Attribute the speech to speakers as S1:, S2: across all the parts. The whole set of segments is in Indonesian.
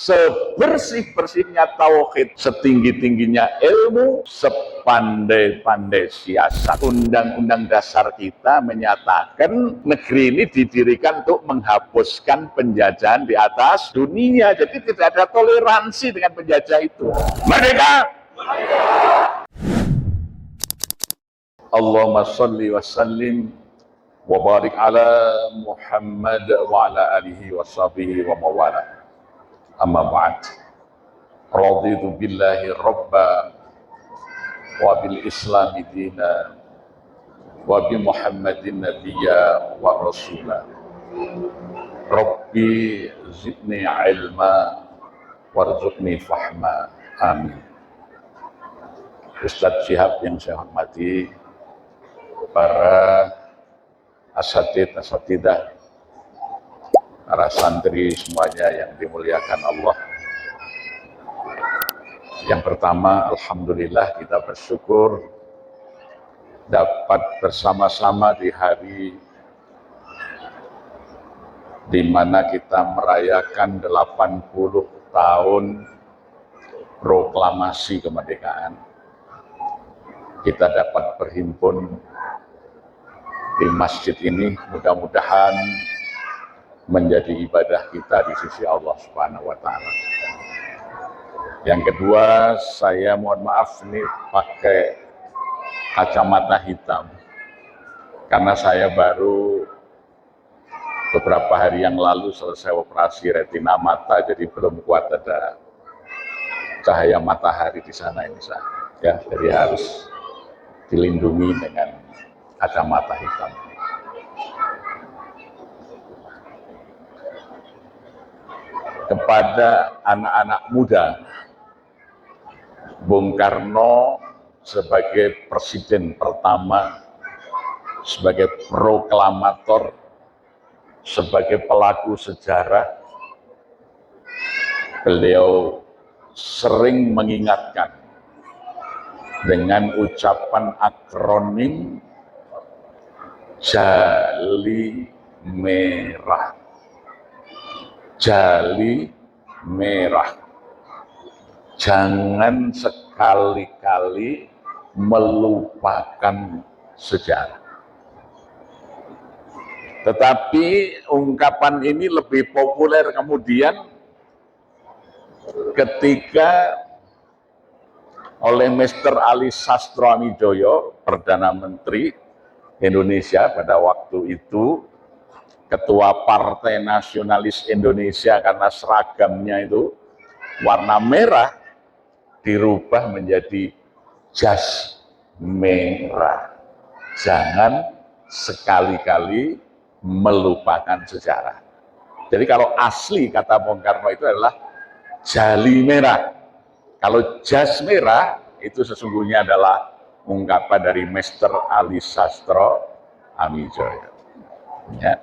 S1: sebersih-bersihnya tauhid, setinggi-tingginya ilmu, sepandai-pandai siasat. Undang-undang dasar kita menyatakan negeri ini didirikan untuk menghapuskan penjajahan di atas dunia. Jadi tidak ada toleransi dengan penjajah itu. Merdeka! Allahumma salli wa sallim wa barik ala Muhammad wa ala alihi wa sahbihi wa mawala. Amma ba'd. Raditu billahi rabba wa bil islami dina wa bi Muhammadin nabiyya wa rasula. Rabbi zidni ilma warzuqni fahma. Amin. Ustadz Syihab yang saya hormati, para asatidah, para santri semuanya yang dimuliakan Allah. Yang pertama, alhamdulillah kita bersyukur dapat bersama-sama di hari di mana kita merayakan 80 tahun proklamasi kemerdekaan. Kita dapat berhimpun di masjid ini, mudah-mudahan menjadi ibadah kita di sisi Allah Subhanahu wa Ta'ala. Yang kedua, saya mohon maaf nih pakai kacamata hitam karena saya baru beberapa hari yang lalu selesai operasi retina mata, jadi belum kuat ada cahaya matahari di sana ini ya, jadi harus dilindungi dengan kacamata hitam. Kepada anak-anak muda, Bung Karno sebagai presiden pertama, sebagai proklamator, sebagai pelaku sejarah, beliau sering mengingatkan dengan ucapan akronim Jali Merah. Jali merah. Jangan sekali-kali melupakan sejarah. Tetapi ungkapan ini lebih populer kemudian ketika oleh Mr. Ali Sastroamidjojo, Perdana Menteri Indonesia pada waktu itu, Ketua Partai Nasionalis Indonesia, karena seragamnya itu warna merah, dirubah menjadi jas merah. Jangan sekali-kali melupakan sejarah. Jadi kalau asli kata Bung Karno itu adalah jali merah. Kalau jas merah itu sesungguhnya adalah ungkapan dari Mr. Ali Sastroamidjojo. Ya.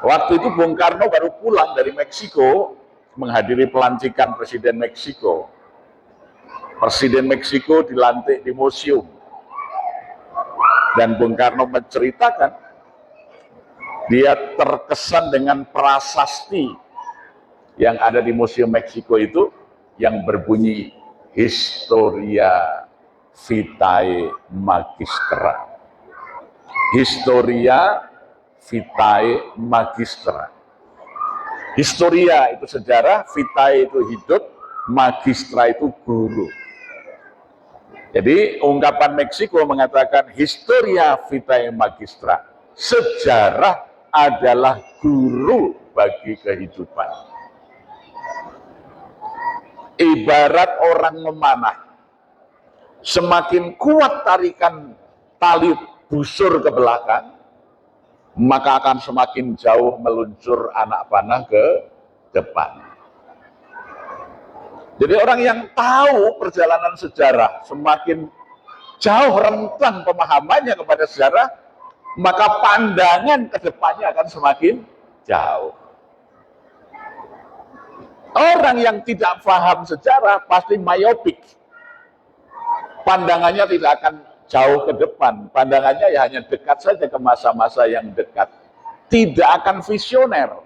S1: Waktu itu Bung Karno baru pulang dari Meksiko menghadiri pelantikan Presiden Meksiko. Presiden Meksiko dilantik di museum. Dan Bung Karno menceritakan dia terkesan dengan prasasti yang ada di Museum Meksiko itu yang berbunyi Historia Vitae Magistra. Historia Vitae Magistra. Historia itu sejarah, vitae itu hidup, magistra itu guru. Jadi ungkapan Meksiko mengatakan Historia Vitae Magistra, sejarah adalah guru bagi kehidupan. Ibarat orang memanah, semakin kuat tarikan tali busur ke belakang, maka akan semakin jauh meluncur anak panah ke depan. Jadi orang yang tahu perjalanan sejarah, semakin jauh rentang pemahamannya kepada sejarah, maka pandangan ke depannya akan semakin jauh. Orang yang tidak paham sejarah pasti myopik. Pandangannya tidak akan jauh ke depan, pandangannya ya hanya dekat saja ke masa-masa yang dekat, tidak akan visioner.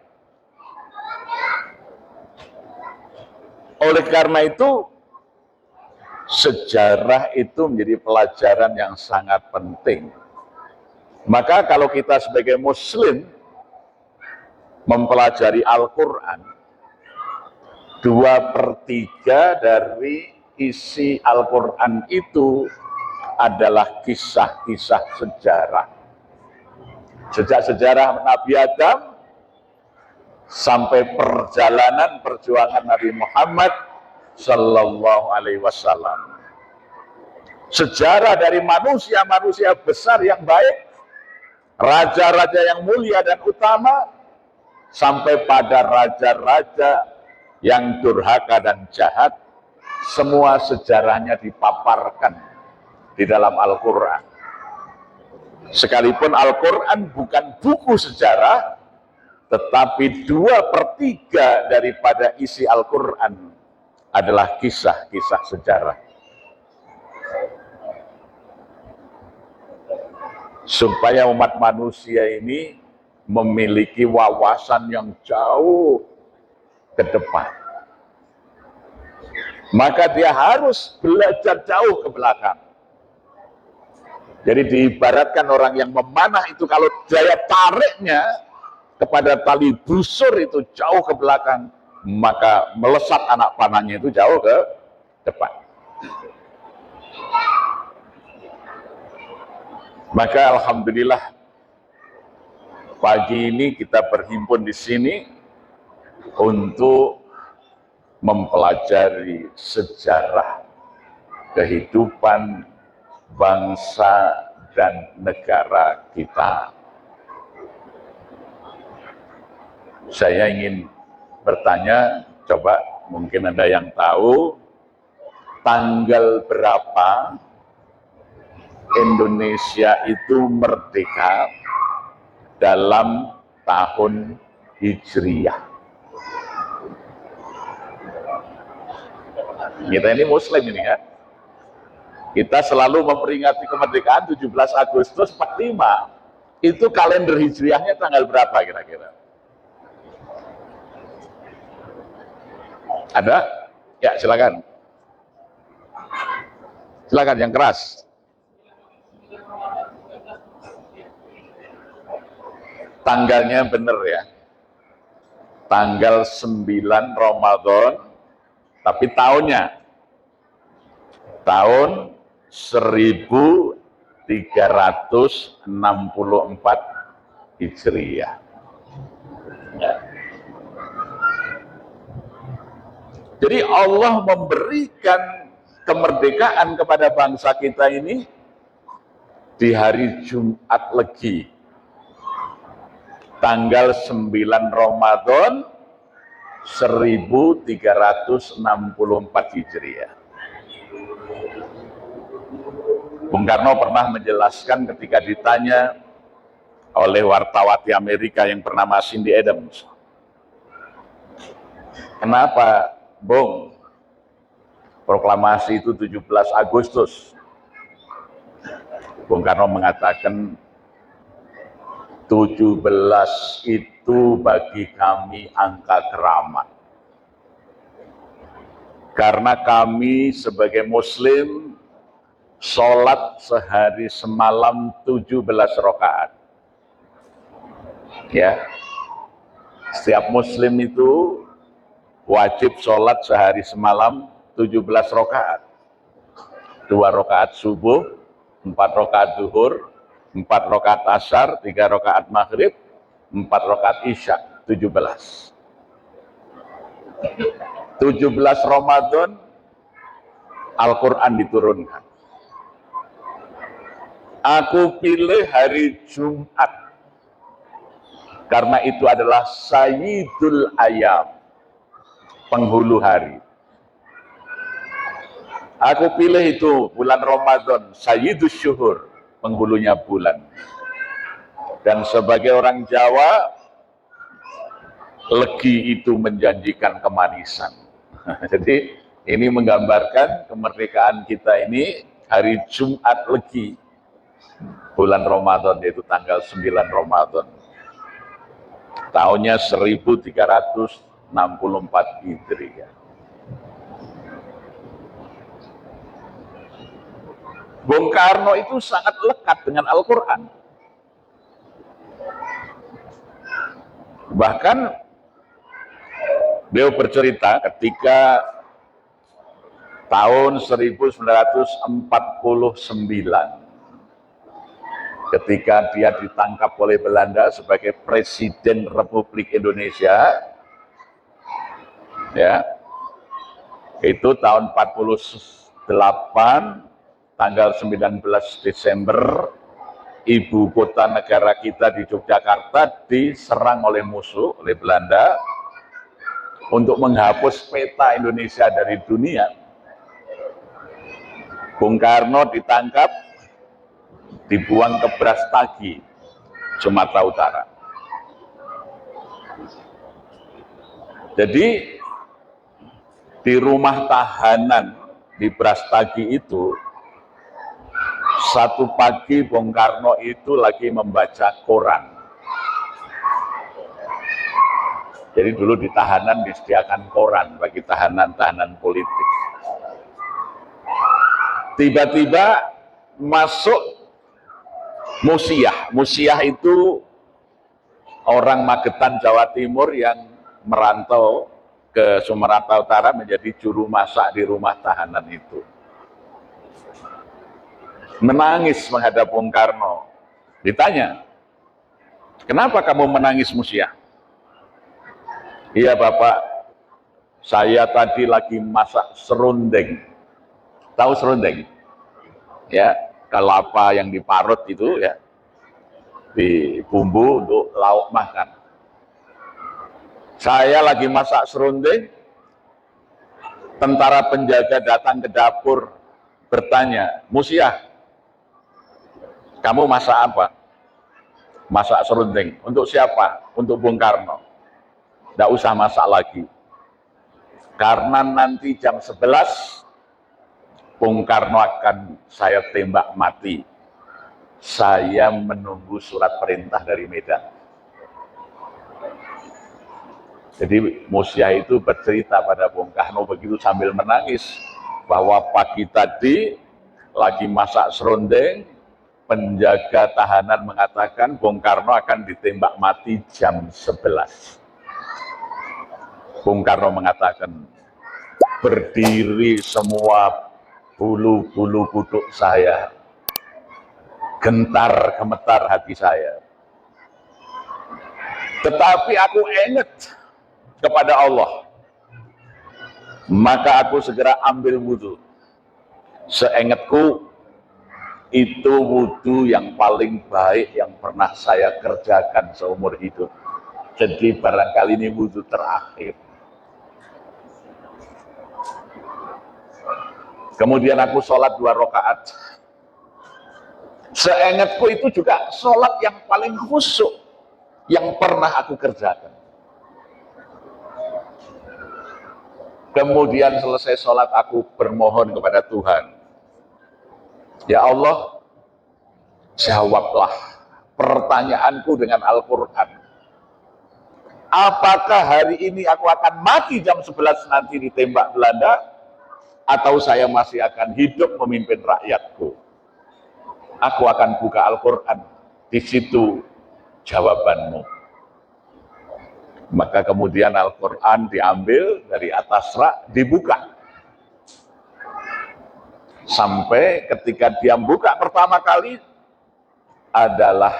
S1: Oleh karena itu, sejarah itu menjadi pelajaran yang sangat penting. Maka kalau kita sebagai Muslim mempelajari Al-Quran, 2/3 dari isi Al-Quran itu adalah kisah-kisah sejarah. Sejak sejarah Nabi Adam sampai perjalanan perjuangan Nabi Muhammad Sallallahu Alaihi Wasallam. Sejarah dari manusia-manusia besar yang baik, raja-raja yang mulia dan utama, sampai pada raja-raja yang durhaka dan jahat, semua sejarahnya dipaparkan di dalam Al-Quran. Sekalipun Al-Quran bukan buku sejarah, tetapi 2/3 daripada isi Al-Quran adalah kisah-kisah sejarah. Supaya umat manusia ini memiliki wawasan yang jauh ke depan, maka dia harus belajar jauh ke belakang. Jadi diibaratkan orang yang memanah itu, kalau daya tariknya kepada tali busur itu jauh ke belakang, maka melesat anak panahnya itu jauh ke depan. Maka alhamdulillah pagi ini kita berhimpun di sini untuk mempelajari sejarah kehidupan bangsa dan negara kita. Saya ingin bertanya, coba mungkin ada yang tahu tanggal berapa Indonesia itu merdeka dalam tahun Hijriah. Kita ini Muslim ini ya. Kita selalu memperingati kemerdekaan 17 Agustus 45. Itu kalender Hijriahnya tanggal berapa kira-kira? Ada? Ya, silakan. Silakan yang keras. Tanggalnya benar ya. Tanggal 9 Ramadan, tapi tahunnya tahun 1364 Hijriah. Ya. Jadi Allah memberikan kemerdekaan kepada bangsa kita ini di hari Jumat Legi, tanggal 9 Ramadan 1364 Hijriah. Bung Karno pernah menjelaskan ketika ditanya oleh wartawati Amerika yang bernama Cindy Adams, kenapa Bung proklamasi itu 17 Agustus? Bung Karno mengatakan 17 itu bagi kami angka keramat. Karena kami sebagai Muslim sholat sehari semalam 17 rakaat. Ya, setiap Muslim itu wajib sholat sehari semalam 17 rakaat. 2 rakaat subuh, 4 rakaat zuhur, 4 rakaat asar, 3 rakaat maghrib, 4 rakaat isya, 17. 17 Ramadan Al-Quran diturunkan. Aku pilih hari Jumat karena itu adalah Sayyidul Ayam, penghulu hari. Aku pilih itu bulan Ramadan, Sayyidus Syuhur, penghulunya bulan. Dan sebagai orang Jawa, Legi itu menjanjikan kemanisan. Jadi ini menggambarkan kemerdekaan kita ini hari Jumat Legi, bulan Ramadan, yaitu tanggal 9 Ramadan. Tahunnya 1364 Hijriah. Bung Karno itu sangat lekat dengan Al-Quran. Bahkan beliau bercerita ketika tahun 1949, ketika dia ditangkap oleh Belanda sebagai Presiden Republik Indonesia, ya, itu tahun 48, tanggal 19 Desember, ibu kota negara kita di Yogyakarta diserang oleh musuh, oleh Belanda, untuk menghapus peta Indonesia dari dunia. Bung Karno ditangkap, dibuang ke Brastagi, Sumatera Utara. Jadi di rumah tahanan di Brastagi itu, satu pagi Bung Karno itu lagi membaca koran. Jadi dulu di tahanan disediakan koran bagi tahanan-tahanan politik. Tiba-tiba masuk Musiah. Musiah itu orang Magetan, Jawa Timur yang merantau ke Sumatera Utara menjadi juru masak di rumah tahanan itu. Menangis menghadap Bung Karno. Ditanya, kenapa kamu menangis, Musiah? Iya Bapak, saya tadi lagi masak serundeng. Tahu serundeng? Ya, kelapa yang diparut itu ya, di bumbu untuk lauk makan. Saya lagi masak serundeng, tentara penjaga datang ke dapur bertanya, Musiah, kamu masak apa? Masak serundeng. Untuk siapa? Untuk Bung Karno. Tidak usah masak lagi. Karena nanti jam 11, Bung Karno akan saya tembak mati. Saya menunggu surat perintah dari Medan. Jadi Musiah itu bercerita pada Bung Karno begitu sambil menangis, bahwa pagi tadi lagi masak serundeng, penjaga tahanan mengatakan Bung Karno akan ditembak mati jam 11. Bung Karno mengatakan, berdiri semua bulu-bulu kuduk saya, gentar gemetar hati saya. Tetapi aku ingat kepada Allah, maka aku segera ambil wudhu. Seingatku, itu wudhu yang paling baik yang pernah saya kerjakan seumur hidup. Jadi barangkali ini wudhu terakhir. Kemudian aku sholat 2 rakaat. Seingatku itu juga sholat yang paling khusyuk yang pernah aku kerjakan. Kemudian selesai sholat aku bermohon kepada Tuhan, ya Allah, jawablah pertanyaanku dengan Al-Quran. Apakah hari ini aku akan mati jam 11 nanti ditembak Belanda, atau saya masih akan hidup memimpin rakyatku? Aku akan buka Al-Quran, di situ jawabanmu. Maka kemudian Al-Quran diambil dari atas rak, dibuka. Sampai ketika dia buka pertama kali adalah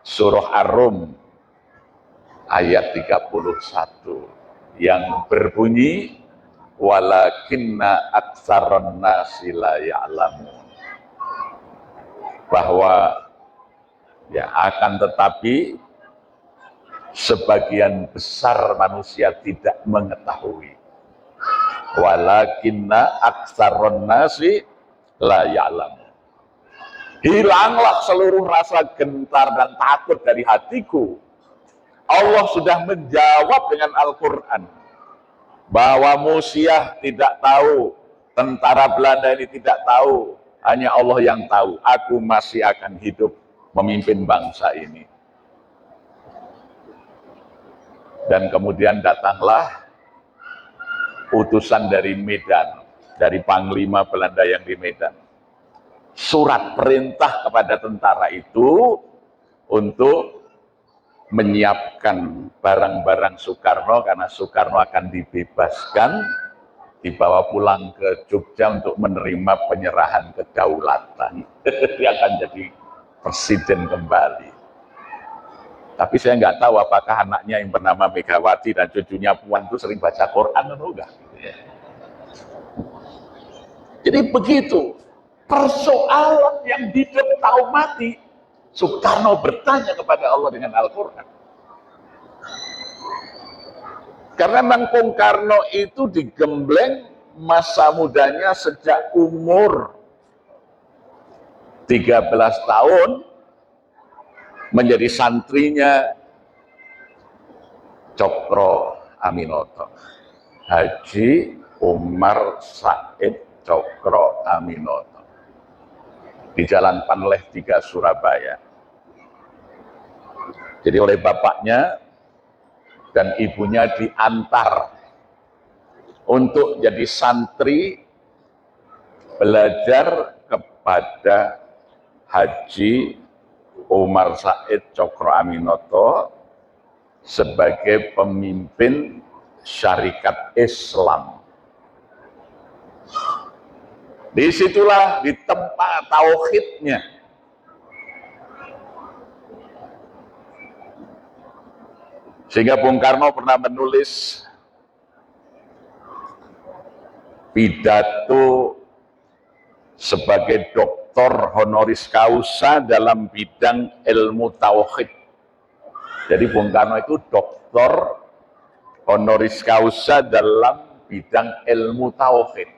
S1: surah Ar-Rum ayat 31 yang berbunyi, walakinna aktsaron nasi la ya'lamun. Bahwa ya akan tetapi sebagian besar manusia tidak mengetahui. Walakinna aktsaron nasi la ya'lamun. Hilanglah seluruh rasa gentar dan takut dari hatiku. Allah sudah menjawab dengan Al-Quran bahwa Musiah tidak tahu, tentara Belanda ini tidak tahu, hanya Allah yang tahu. Aku masih akan hidup memimpin bangsa ini. Dan kemudian datanglah utusan dari Medan, dari Panglima Belanda yang di Medan. Surat perintah kepada tentara itu untuk menyiapkan barang-barang Soekarno karena Soekarno akan dibebaskan, dibawa pulang ke Jogja untuk menerima penyerahan kedaulatan. Dia akan jadi presiden kembali. Tapi saya nggak tahu apakah anaknya yang bernama Megawati dan cucunya Puan itu sering baca Quran atau enggak. Jadi begitu, persoalan yang hidup tahu mati, Soekarno bertanya kepada Allah dengan Al-Quran. Karena memang Bung Karno itu digembleng masa mudanya sejak umur 13 tahun menjadi santrinya Cokro Aminoto, Haji Umar Said Cokro Aminoto, di Jalan Panleh 3 Surabaya. Jadi oleh bapaknya dan ibunya diantar untuk jadi santri belajar kepada Haji Umar Said Cokro Aminoto sebagai pemimpin syarikat Islam. Disitulah di tempat tauhidnya. Sehingga Bung Karno pernah menulis pidato sebagai doktor honoris causa dalam bidang ilmu tauhid. Jadi Bung Karno itu doktor honoris causa dalam bidang ilmu tauhid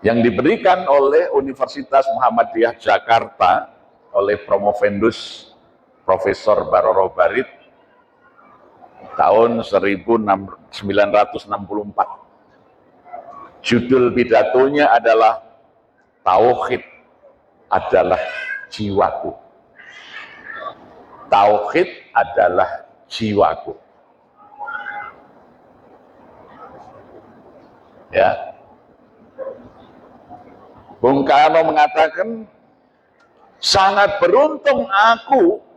S1: yang diberikan oleh Universitas Muhammadiyah Jakarta oleh Promovendus Profesor Baroro Barit tahun 1964. Judul pidatonya adalah Tauhid adalah jiwaku. Tauhid adalah jiwaku. Ya. Bung Karno mengatakan, sangat beruntung aku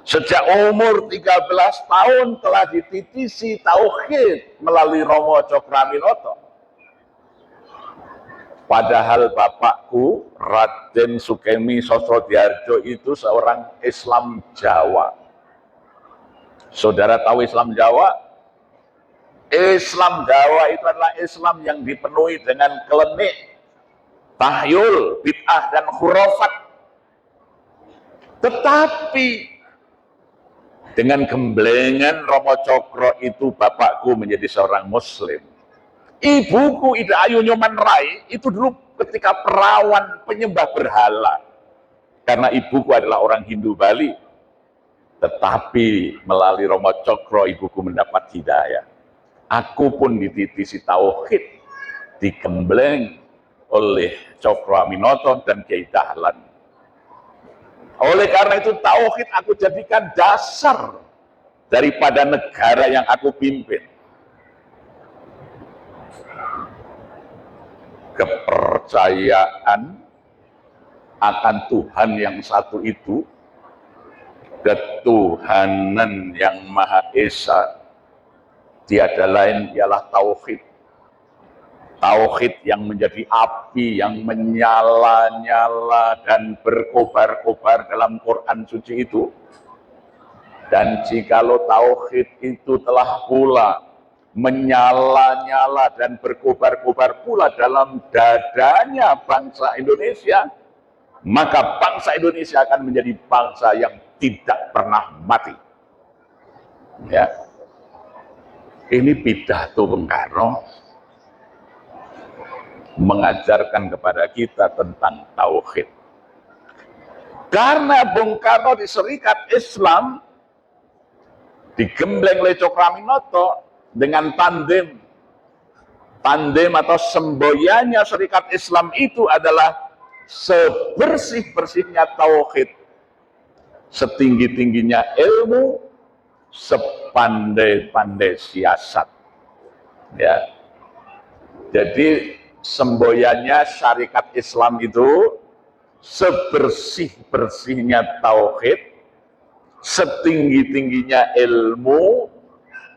S1: sejak umur 13 tahun telah dititisi tauhid melalui Romo Cokro Aminoto. Padahal bapakku Raden Sukemi Sosrodihardjo itu seorang Islam Jawa. Saudara tahu Islam Jawa? Islam Jawa itu adalah Islam yang dipenuhi dengan klenik, tahyul, bid'ah dan khurafat. Tetapi dengan gemblengan Romo Cokro itu bapakku menjadi seorang muslim. Ibuku Ida Ayu Nyoman Rai itu dulu ketika perawan penyembah berhala. Karena ibuku adalah orang Hindu Bali. Tetapi melalui Romo Cokro ibuku mendapat hidayah. Aku pun dititisi tauhid, digembleng oleh Cokro Aminoto dan Kiai Dahlan. Oleh karena itu tauhid aku jadikan dasar daripada negara yang aku pimpin. Kepercayaan akan Tuhan yang satu itu, ketuhanan yang Maha Esa, tiada lain ialah tauhid. Tauhid yang menjadi api yang menyala-nyala dan berkobar-kobar dalam Quran suci itu. Dan jikalau tauhid itu telah pula menyala-nyala dan berkobar-kobar pula dalam dadanya bangsa Indonesia, maka bangsa Indonesia akan menjadi bangsa yang tidak pernah mati. Ya. Ini pidato Bung Karno mengajarkan kepada kita tentang tauhid. Karena Bung Karno di Serikat Islam digembleng oleh Cokro Aminoto dengan tandem atau semboyannya Serikat Islam itu adalah sebersih-bersihnya tauhid, setinggi-tingginya ilmu, sepandai-pandai siasat. Ya. Jadi semboyannya syarikat Islam itu sebersih-bersihnya tauhid, setinggi-tingginya ilmu,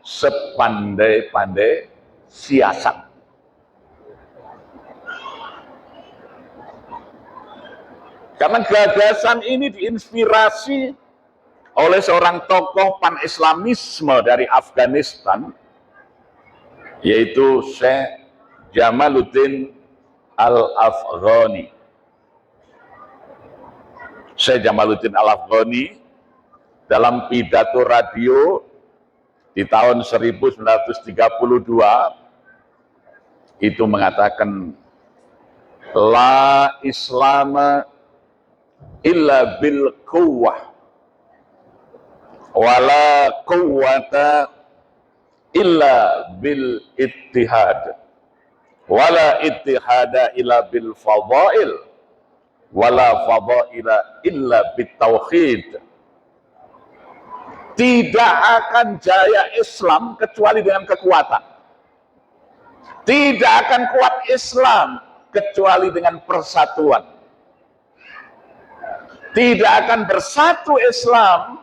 S1: sepandai-pandai siasat. Karena gagasan ini diinspirasi oleh seorang tokoh pan-islamisme dari Afghanistan, yaitu Syekh Jamaluddin Al-Afghani. Syekh Jamaluddin Al-Afghani dalam pidato radio di tahun 1932 itu mengatakan, la islama illa bil quwwah wala quwwata illa bil ittihad wala ittihada illa bil fadail wala fadaila illa bit tauhid. Tidak akan jaya Islam kecuali dengan kekuatan. Tidak akan kuat Islam kecuali dengan persatuan. Tidak akan bersatu Islam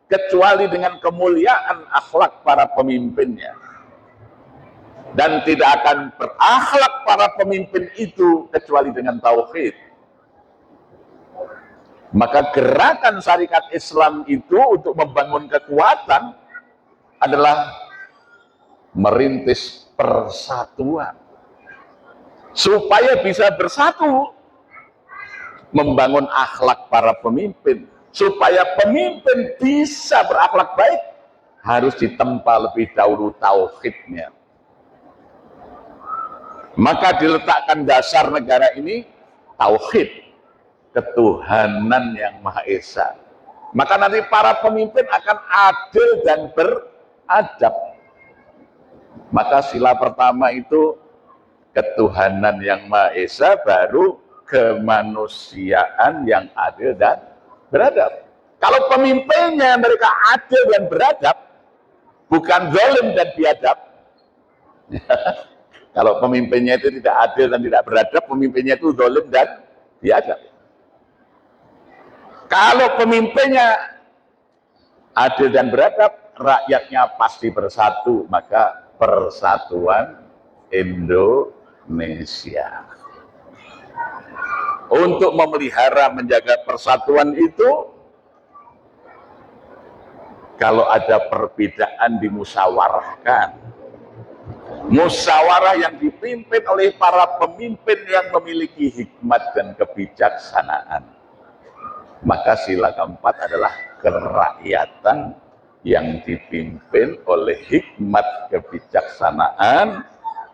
S1: kecuali dengan kemuliaan akhlak para pemimpinnya. Dan tidak akan berakhlak para pemimpin itu kecuali dengan tauhid. Maka gerakan syarikat Islam itu untuk membangun kekuatan adalah merintis persatuan. Supaya bisa bersatu, membangun akhlak para pemimpin. Supaya pemimpin bisa berakhlak baik, harus ditempa lebih dahulu tauhidnya. Maka diletakkan dasar negara ini tauhid, ketuhanan yang Maha Esa. Maka nanti para pemimpin akan adil dan beradab. Maka sila pertama itu ketuhanan yang Maha Esa, baru kemanusiaan yang adil dan beradab. Kalau pemimpinnya mereka adil dan beradab, bukan zalim dan biadab. Kalau pemimpinnya itu tidak adil dan tidak beradab, pemimpinnya itu zalim dan biadab. Kalau pemimpinnya adil dan beradab, rakyatnya pasti bersatu, maka persatuan Indonesia. Untuk memelihara, menjaga persatuan itu, kalau ada perbedaan dimusyawarahkan. Musyawarah yang dipimpin oleh para pemimpin yang memiliki hikmat dan kebijaksanaan. Maka sila keempat adalah kerakyatan yang dipimpin oleh hikmat kebijaksanaan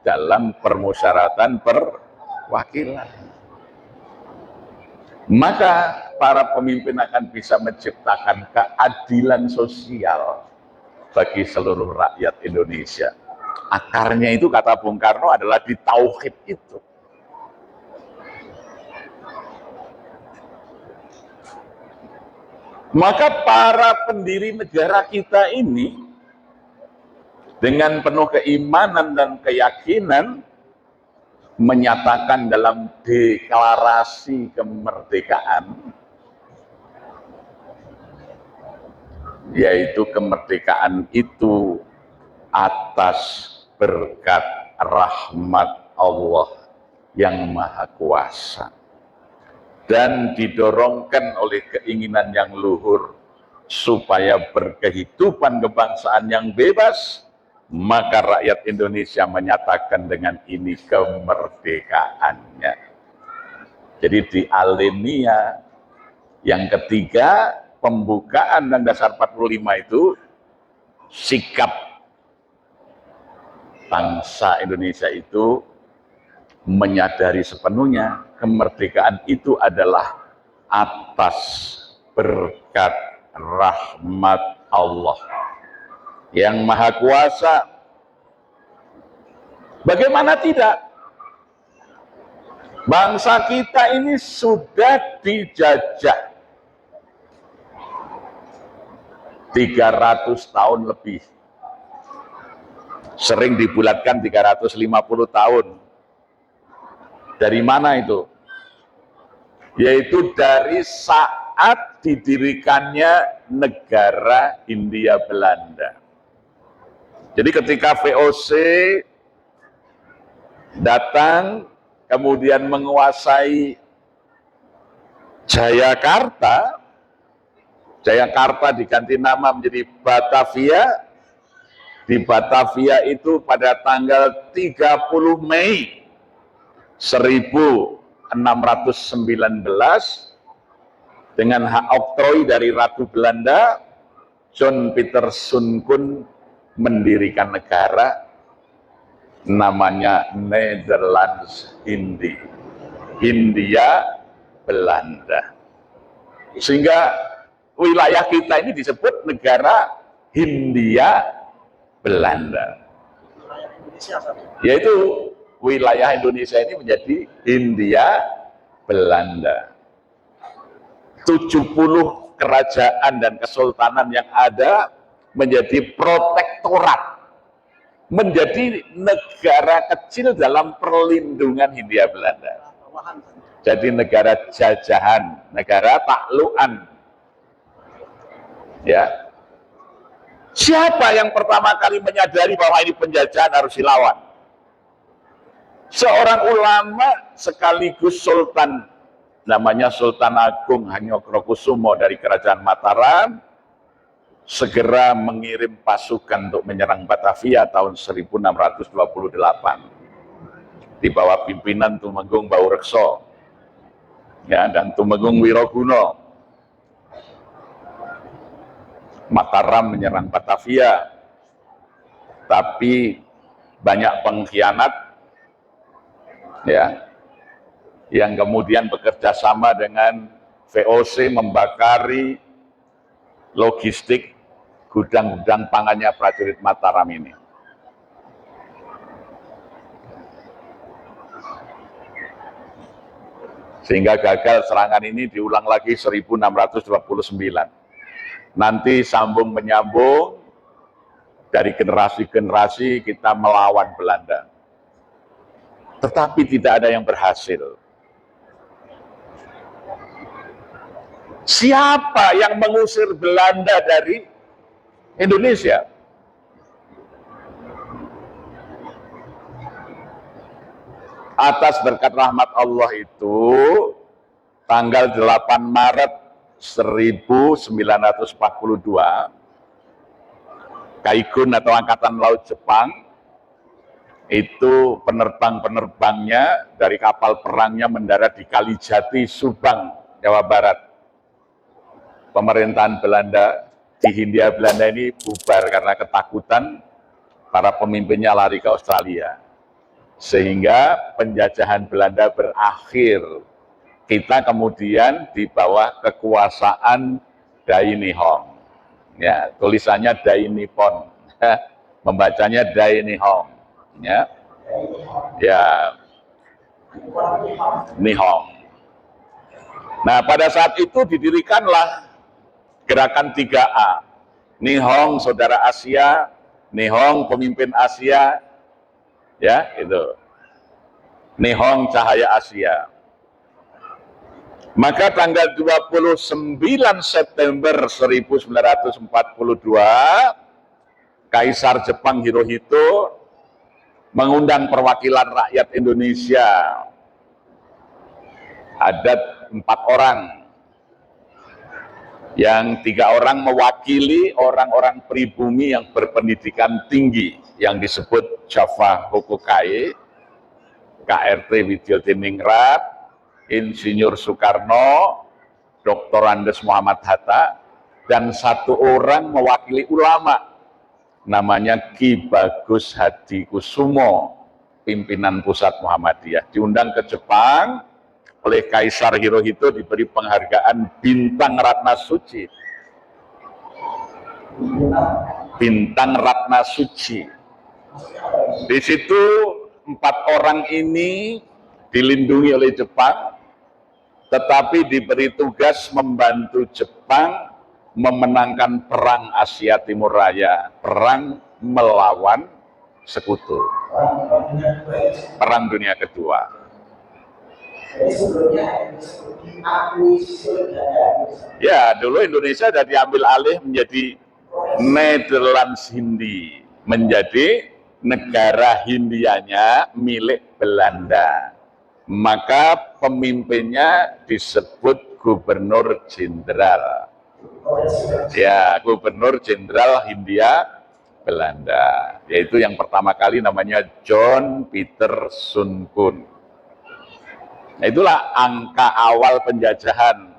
S1: dalam permusyawaratan perwakilan. Maka para pemimpin akan bisa menciptakan keadilan sosial bagi seluruh rakyat Indonesia. Akarnya itu, kata Bung Karno, adalah di tauhid itu. Maka para pendiri negara kita ini dengan penuh keimanan dan keyakinan menyatakan dalam deklarasi kemerdekaan, yaitu kemerdekaan itu atas berkat rahmat Allah yang Maha Kuasa dan didorongkan oleh keinginan yang luhur supaya berkehidupan kebangsaan yang bebas, maka rakyat Indonesia menyatakan dengan ini kemerdekaannya. Jadi di alinea yang ketiga, pembukaan dan dasar 45 itu, sikap bangsa Indonesia itu menyadari sepenuhnya kemerdekaan itu adalah atas berkat rahmat Allah yang Maha Kuasa. Bagaimana tidak? Bangsa kita ini sudah dijajah 300 tahun lebih. Sering dibulatkan 350 tahun. Dari mana itu? Yaitu dari saat didirikannya negara Hindia Belanda. Jadi ketika VOC datang, kemudian menguasai Jayakarta, Jayakarta diganti nama menjadi Batavia. Di Batavia itu pada tanggal 30 Mei 1619 dengan hak oktroi dari Ratu Belanda, John Peter Soenkun mendirikan negara namanya Netherlands Hindia Belanda. Sehingga wilayah kita ini disebut negara Hindia Belanda. Yaitu wilayah Indonesia ini menjadi Hindia Belanda. 70 kerajaan dan kesultanan yang ada menjadi protektorat, menjadi negara kecil dalam perlindungan Hindia Belanda. Jadi negara jajahan, negara taklukan. Ya. Siapa yang pertama kali menyadari bahwa ini penjajahan harus dilawan? Seorang ulama sekaligus sultan, namanya Sultan Agung Hanyokrokusumo dari Kerajaan Mataram, segera mengirim pasukan untuk menyerang Batavia tahun 1628 di bawah pimpinan Tumenggung Baurekso, ya, dan Tumenggung Wiroguno. Mataram menyerang Batavia, tapi banyak pengkhianat, ya, yang kemudian bekerja sama dengan VOC membakari logistik gudang-gudang pangannya prajurit Mataram ini. Sehingga gagal serangan ini diulang lagi 1629. Nanti sambung menyambung, dari generasi-generasi kita melawan Belanda. Tetapi tidak ada yang berhasil. Siapa yang mengusir Belanda dari Indonesia? Atas berkat rahmat Allah itu, tanggal 8 Maret 1942, Kaigun atau Angkatan Laut Jepang itu penerbang-penerbangnya dari kapal perangnya mendarat di Kalijati, Subang, Jawa Barat. Pemerintahan Belanda di Hindia Belanda ini bubar karena ketakutan, para pemimpinnya lari ke Australia. Sehingga penjajahan Belanda berakhir. Kita kemudian di bawah kekuasaan Dai Nihong. Ya, tulisannya Dai Nippon. Membacanya Dai Nihong. Ya. Ya. Nihong. Nah, pada saat itu didirikanlah gerakan 3A. Nihong saudara Asia, Nihong pemimpin Asia, ya, itu. Nihong cahaya Asia. Maka tanggal 29 September 1942, Kaisar Jepang Hirohito mengundang perwakilan rakyat Indonesia. Ada 4 orang, yang 3 orang mewakili orang-orang pribumi yang berpendidikan tinggi, yang disebut Java Hokokai, KRT Widyotiningrat, Insinyur Soekarno, Dr. Andes Muhammad Hatta, dan 1 orang mewakili ulama, namanya Ki Bagus Hadi Kusumo, pimpinan pusat Muhammadiyah. Diundang ke Jepang oleh Kaisar Hirohito, diberi penghargaan Bintang Ratna Suci. Bintang Ratna Suci. Di situ 4 orang ini dilindungi oleh Jepang, tetapi diberi tugas membantu Jepang memenangkan perang Asia Timur Raya, perang melawan sekutu, perang dunia kedua. Ya, dulu Indonesia sudah diambil alih menjadi Netherlands Hindi, menjadi negara Hindianya milik Belanda. Maka pemimpinnya disebut Gubernur Jenderal. Ya, Gubernur Jenderal Hindia Belanda. Yaitu yang pertama kali namanya John Peter Sun Kun. Nah, itulah angka awal penjajahan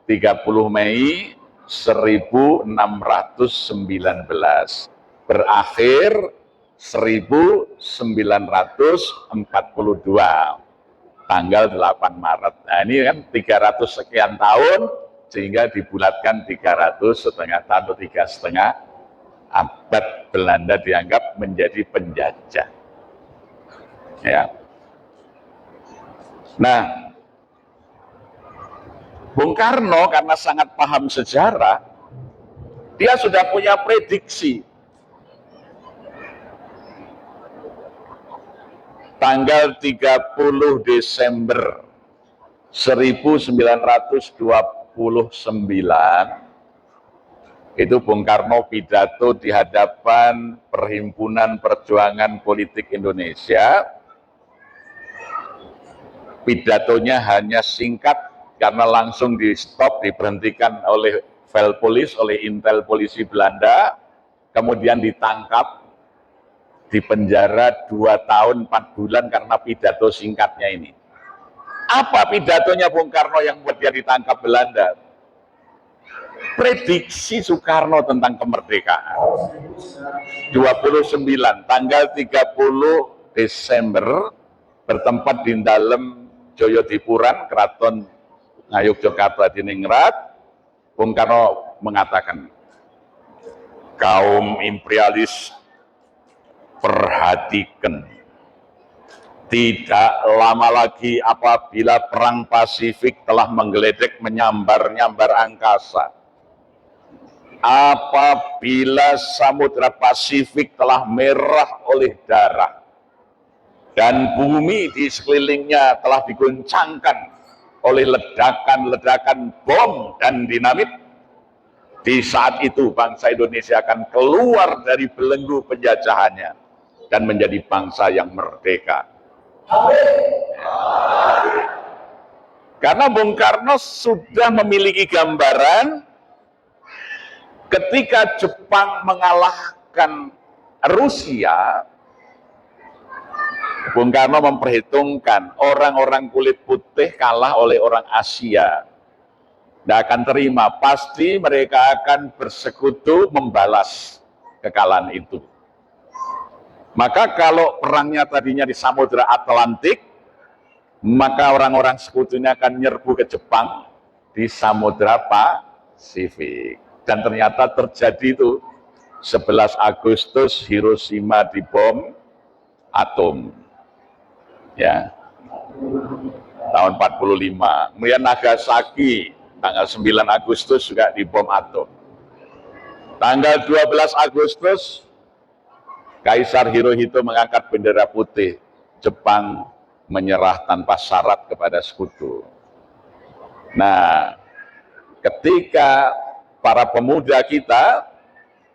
S1: 30 Mei 1619. Berakhir 1942. Tanggal 8 Maret. Nah, ini kan 300 sekian tahun, sehingga dibulatkan 300,5 tahun atau 3,5 abad Belanda dianggap menjadi penjajah. Ya. Nah, Bung Karno karena sangat paham sejarah, dia sudah punya prediksi. Tanggal 30 Desember 1929 itu Bung Karno pidato di hadapan Perhimpunan Perjuangan Politik Indonesia. Pidatonya hanya singkat karena langsung di stop, diberhentikan oleh Velpolis, oleh Intel polisi Belanda, kemudian ditangkap, di penjara 2 tahun 4 bulan karena pidato singkatnya ini. Apa pidatonya Bung Karno yang buat dia ditangkap Belanda? Prediksi Soekarno tentang kemerdekaan. 29, tanggal 30 Desember, bertempat di dalam Joyodipuran, Keraton Ngayogyakarta Diningrat, Bung Karno mengatakan, kaum imperialis perhatikan, tidak lama lagi apabila perang Pasifik telah menggeletek menyambar-nyambar angkasa, apabila Samudra Pasifik telah merah oleh darah dan bumi di sekelilingnya telah diguncangkan oleh ledakan-ledakan bom dan dinamit, di saat itu bangsa Indonesia akan keluar dari belenggu penjajahannya dan menjadi bangsa yang merdeka. Karena Bung Karno sudah memiliki gambaran ketika Jepang mengalahkan Rusia, Bung Karno memperhitungkan orang-orang kulit putih kalah oleh orang Asia. Tidak akan terima, pasti mereka akan bersekutu membalas kekalahan itu. Maka kalau perangnya tadinya di Samudra Atlantik, maka orang-orang sekutunya akan nyerbu ke Jepang di Samudra Pasifik. Dan ternyata terjadi itu 11 Agustus Hiroshima dibom atom. Ya. Tahun 45. Kemudian Nagasaki tanggal 9 Agustus juga dibom atom. Tanggal 12 Agustus Kaisar Hirohito mengangkat bendera putih, Jepang menyerah tanpa syarat kepada sekutu. Nah, ketika para pemuda kita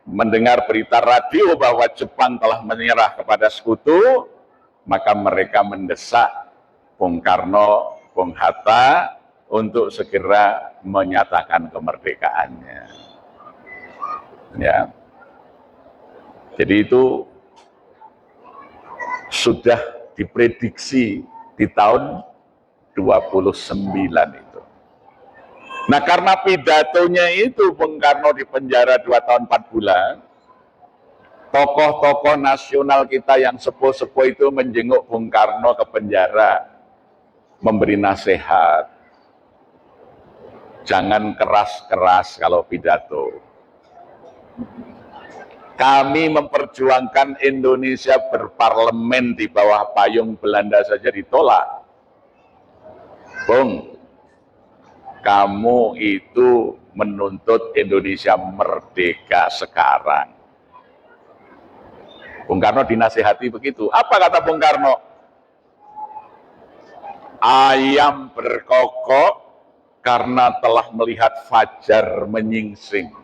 S1: mendengar berita radio bahwa Jepang telah menyerah kepada sekutu, maka mereka mendesak Bung Karno, Bung Hatta untuk segera menyatakan kemerdekaannya. Ya. Jadi itu sudah diprediksi di tahun 29 itu. Nah, karena pidatonya itu Bung Karno di penjara 2 tahun 4 bulan, tokoh-tokoh nasional kita yang sepuh-sepuh itu menjenguk Bung Karno ke penjara, memberi nasihat. Jangan keras-keras kalau pidato. Kami memperjuangkan Indonesia berparlemen di bawah payung Belanda saja ditolak. Bung, kamu itu menuntut Indonesia merdeka sekarang. Bung Karno dinasihati begitu. Apa kata Bung Karno? Ayam berkokok karena telah melihat fajar menyingsing.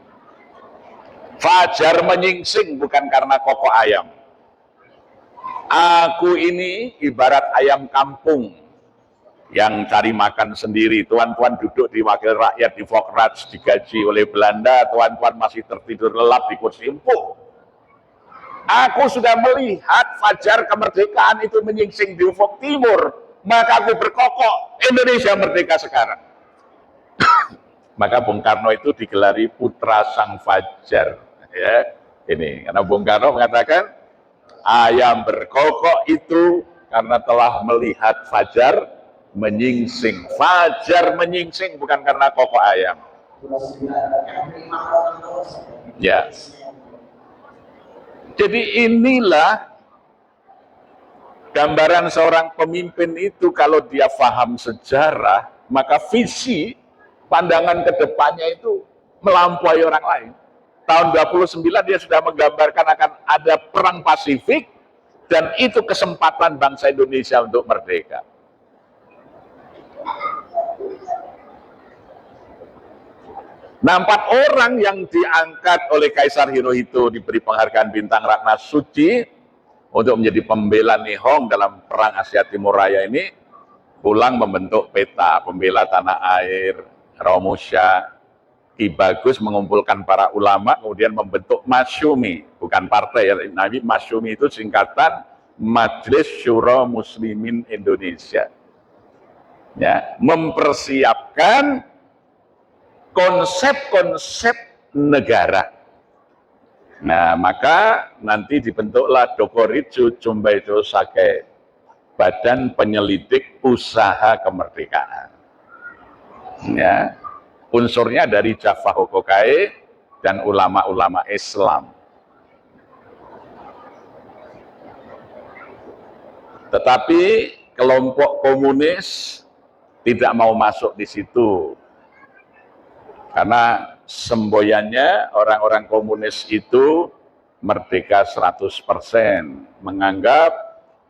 S1: Fajar menyingsing bukan karena kokok ayam. Aku ini ibarat ayam kampung yang cari makan sendiri. Tuan-tuan duduk di wakil rakyat di Fokrats, digaji oleh Belanda, tuan-tuan masih tertidur lelap di kursi empuk. Aku sudah melihat fajar kemerdekaan itu menyingsing di ufuk timur, maka aku berkokok, Indonesia merdeka sekarang. Maka Bung Karno itu digelari putra sang fajar. Ya, ini karena Bung Karno mengatakan ayam berkokok itu karena telah melihat fajar menyingsing. Fajar menyingsing bukan karena kokok ayam. Ya. Jadi inilah gambaran seorang pemimpin itu kalau dia paham sejarah, maka visi pandangan ke depannya itu melampaui orang lain. Tahun 29 dia sudah menggambarkan akan ada perang Pasifik dan itu kesempatan bangsa Indonesia untuk merdeka. Nah, 4 orang yang diangkat oleh Kaisar Hirohito diberi penghargaan bintang Ratna Suci untuk menjadi pembela Nihong dalam perang Asia Timur Raya ini pulang membentuk peta pembela tanah air, Romusha. Ki Bagus mengumpulkan para ulama, kemudian membentuk Masyumi, bukan partai ya, Nabi Masyumi itu singkatan Majelis Syuro Muslimin Indonesia. Ya, mempersiapkan konsep-konsep negara. Nah, maka nanti dibentuklah Dokoritsu Chumbaido Sake, Badan Penyelidik Usaha Kemerdekaan. Ya. Unsurnya dari Jaffa Hokokai dan ulama-ulama Islam. Tetapi kelompok komunis tidak mau masuk di situ. Karena semboyannya orang-orang komunis itu merdeka 100%. Menganggap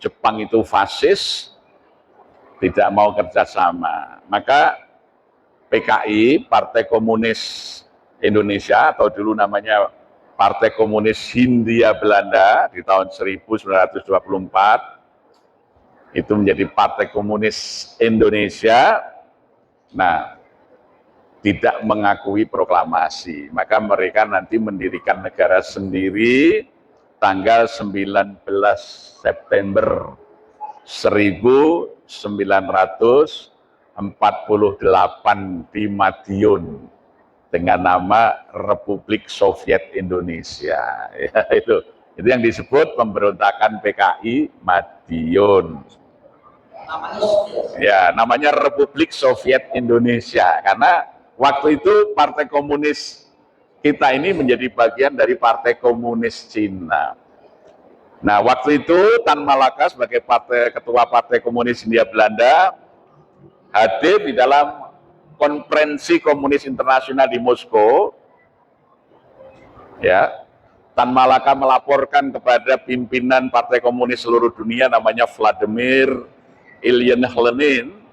S1: Jepang itu fasis, tidak mau kerjasama. Maka PKI, Partai Komunis Indonesia, atau dulu namanya Partai Komunis Hindia Belanda di tahun 1924, itu menjadi Partai Komunis Indonesia. Nah, tidak mengakui proklamasi. Maka mereka nanti mendirikan negara sendiri tanggal 19 September 1948 di Madiun dengan nama Republik Soviet Indonesia. Ya, itu yang disebut pemberontakan PKI Madiun. Ya, namanya Republik Soviet Indonesia karena waktu itu Partai Komunis kita ini menjadi bagian dari Partai Komunis Cina. Nah, waktu itu Tan Malaka sebagai ketua Partai Komunis Hindia Belanda hadir di dalam konferensi komunis internasional di Moskow. Ya, Tan Malaka melaporkan kepada pimpinan Partai Komunis seluruh dunia namanya Vladimir Ilyich Lenin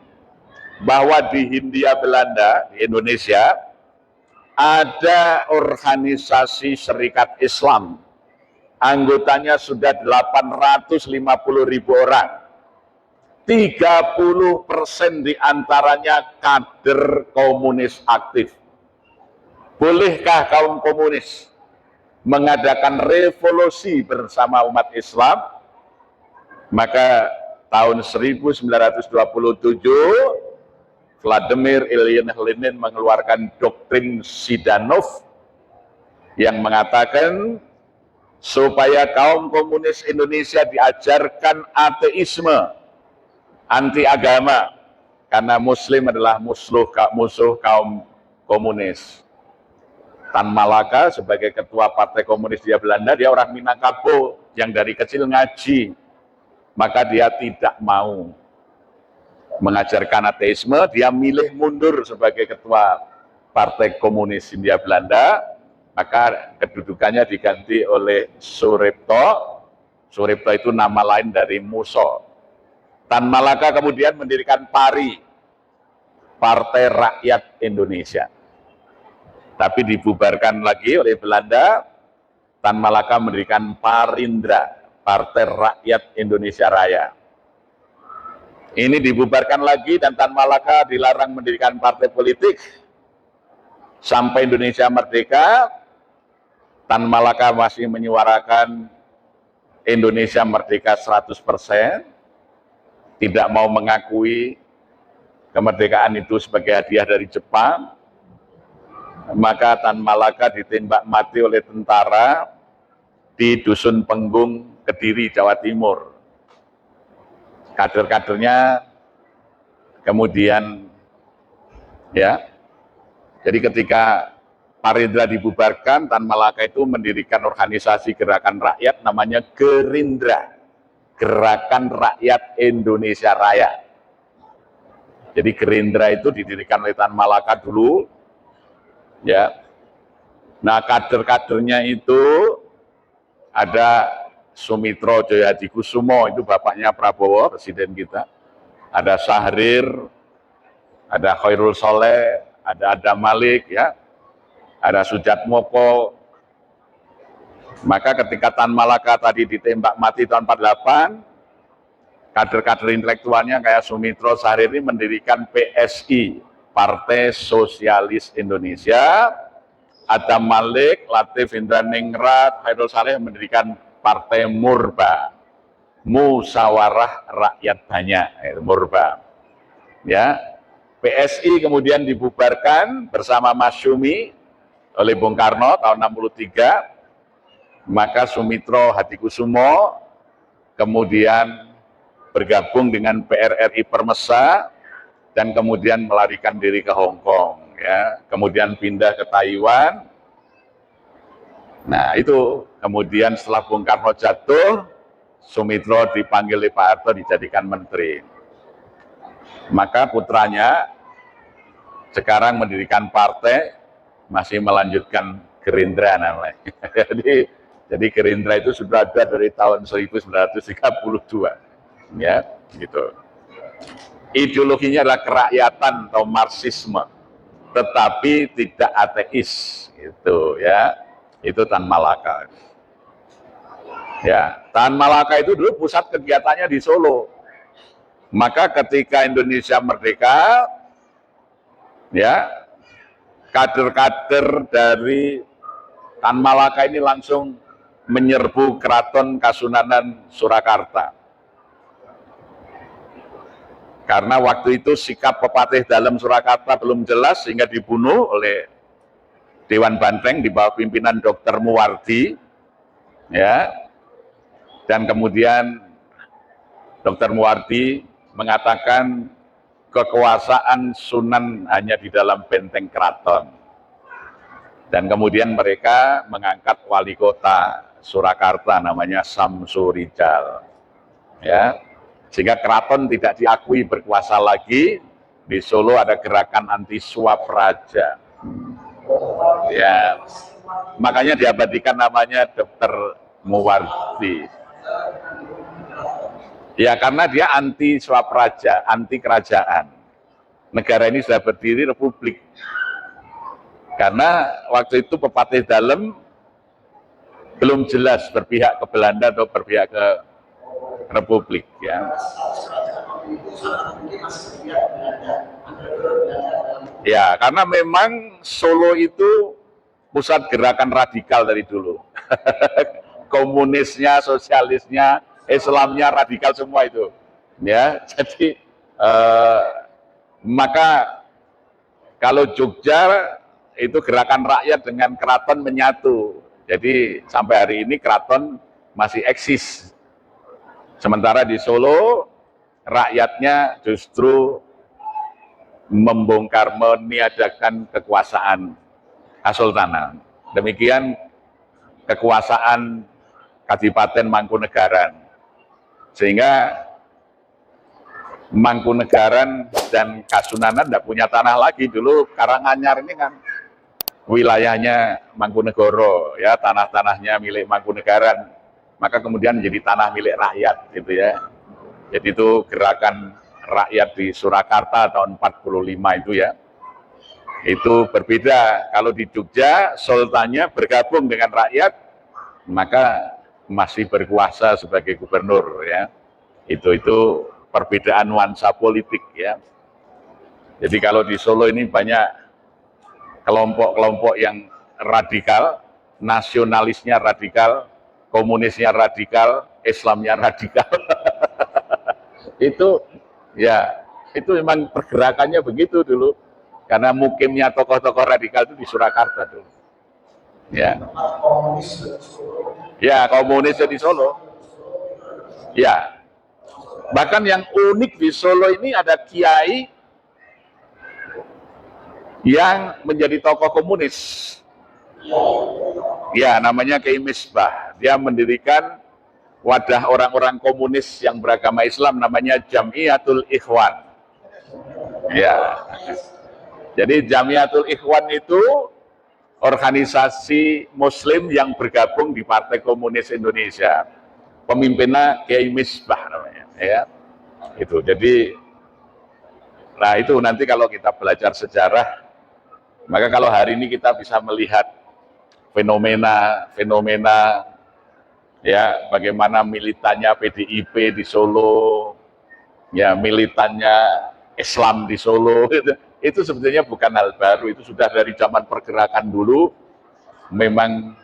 S1: bahwa di Hindia Belanda, di Indonesia ada organisasi Serikat Islam. Anggotanya sudah 850.000 orang. 30% diantaranya kader komunis aktif. Bolehkah kaum komunis mengadakan revolusi bersama umat Islam? Maka tahun 1927 Vladimir Ilyich Lenin mengeluarkan doktrin Sidanov yang mengatakan supaya kaum komunis Indonesia diajarkan ateisme, anti agama, karena Muslim adalah musuh kaum komunis. Tan Malaka sebagai ketua Partai Komunis Hindia Belanda, dia orang Minangkabau yang dari kecil ngaji, maka dia tidak mau mengajarkan ateisme, dia milih mundur sebagai ketua Partai Komunis Hindia Belanda, maka kedudukannya diganti oleh Suripto. Suripto itu nama lain dari Muso. Tan Malaka kemudian mendirikan PARI, Partai Rakyat Indonesia. Tapi dibubarkan lagi oleh Belanda. Tan Malaka mendirikan Parindra, Partai Rakyat Indonesia Raya. Ini dibubarkan lagi dan Tan Malaka dilarang mendirikan partai politik. Sampai Indonesia merdeka, Tan Malaka masih menyuarakan Indonesia merdeka 100%, tidak mau mengakui kemerdekaan itu sebagai hadiah dari Jepang. Maka Tan Malaka ditembak mati oleh tentara di Dusun Penggung, Kediri, Jawa Timur. Kader-kadernya kemudian jadi ketika Parindra dibubarkan, Tan Malaka itu mendirikan organisasi gerakan rakyat namanya Gerindra, Gerakan Rakyat Indonesia Raya. Jadi Gerindra itu didirikan oleh Tan Malaka dulu, ya. Nah, kader-kadernya itu ada Sumitro Jayadikusumo, itu bapaknya Prabowo, presiden kita. Ada Syahrir, ada Khairul Soleh, ada Adam Malik, ya. Ada Sujatmoko. Maka ketika Tan Malaka tadi ditembak mati tahun 48, kader-kader intelektualnya kayak Sumitro, Syahrir ini mendirikan PSI, Partai Sosialis Indonesia. Adam Malik, Latif Indraningrat, Khairul Saleh mendirikan Partai Murba, Musawarah Rakyat Banyak, Murba. Ya, PSI kemudian dibubarkan bersama Mas Syumi oleh Bung Karno tahun 63. Maka Sumitro Hadikusumo kemudian bergabung dengan PRRI Permesa dan kemudian melarikan diri ke Hong Kong, ya. Kemudian pindah ke Taiwan. Nah, itu kemudian setelah Bung Karno jatuh, Sumitro dipanggil oleh Pak Harto dijadikan menteri. Maka putranya sekarang mendirikan partai, masih melanjutkan Gerindra namanya. Jadi Gerindra itu sudah ada dari tahun 1932, ya, gitu. Ideologinya adalah kerakyatan atau Marxisme, tetapi tidak ateis, itu, ya. Itu Tan Malaka. Ya, Tan Malaka itu dulu pusat kegiatannya di Solo. Maka ketika Indonesia merdeka, ya, kader-kader dari Tan Malaka ini langsung menyerbu Keraton Kasunanan Surakarta. Karena waktu itu sikap Pepatih Dalem Surakarta belum jelas sehingga dibunuh oleh Dewan Banteng di bawah pimpinan Dr. Muwardi, ya. Dan kemudian Dr. Muwardi mengatakan kekuasaan Sunan hanya di dalam benteng keraton. Dan kemudian mereka mengangkat wali kota Surakarta namanya Samsurijal, ya. Sehingga keraton tidak diakui berkuasa lagi. Di Solo ada gerakan anti suap raja. Ya, makanya diabadikan namanya Dr. Muwardi. Ya, karena dia anti suap raja, anti kerajaan. Negara ini sudah berdiri republik. Karena waktu itu Pepatih Dalem belum jelas berpihak ke Belanda atau berpihak ke republik, ya. Ya, karena memang Solo itu pusat gerakan radikal dari dulu. Komunisnya, sosialisnya, Islamnya radikal semua itu. Ya, jadi maka kalau Jogja itu gerakan rakyat dengan keraton menyatu. Jadi sampai hari ini keraton masih eksis. Sementara di Solo rakyatnya justru membongkar, meniadakan kekuasaan Kesultanan. Demikian kekuasaan Kadipaten Mangkunegaran. Sehingga Mangkunegaran dan Kasunanan tidak punya tanah lagi. Dulu Karanganyar ini kan wilayahnya Mangkunegoro, ya, tanah-tanahnya milik Mangkunegaran. Maka kemudian menjadi tanah milik rakyat, gitu ya. Jadi itu gerakan rakyat di Surakarta tahun 45 itu ya. Itu berbeda. Kalau di Jogja, sultannya bergabung dengan rakyat, maka masih berkuasa sebagai gubernur ya. Itu perbedaan nuansa politik ya. Jadi kalau di Solo ini banyak kelompok-kelompok yang radikal, nasionalisnya radikal, komunisnya radikal, Islamnya radikal. Itu ya, itu memang pergerakannya begitu dulu. Karena mukimnya tokoh-tokoh radikal itu di Surakarta dulu. Ya. Ya, komunis di Solo. Ya. Bahkan yang unik di Solo ini ada kiai yang menjadi tokoh komunis. Ya, namanya Kiai Misbah. Dia mendirikan wadah orang-orang komunis yang beragama Islam, namanya Jamiatul Ikhwan. Ya. Jadi Jamiatul Ikhwan itu organisasi muslim yang bergabung di Partai Komunis Indonesia. Pemimpinnya Kiai Misbah namanya, ya. Itu. Jadi nah itu nanti kalau kita belajar sejarah, maka kalau hari ini kita bisa melihat fenomena ya, bagaimana militannya PDIP di Solo, ya, militannya Islam di Solo, itu sebetulnya bukan hal baru, itu sudah dari zaman pergerakan dulu, memang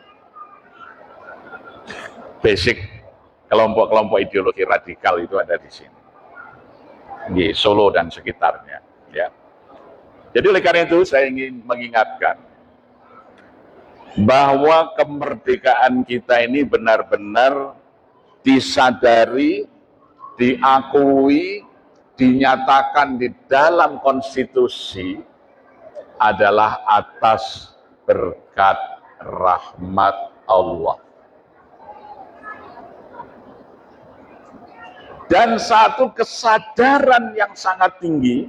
S1: basic kelompok-kelompok ideologi radikal itu ada di sini, di Solo dan sekitarnya. Ya. Jadi oleh karena itu saya ingin mengingatkan bahwa kemerdekaan kita ini benar-benar disadari, diakui, dinyatakan di dalam konstitusi adalah atas berkat rahmat Allah. Dan satu kesadaran yang sangat tinggi,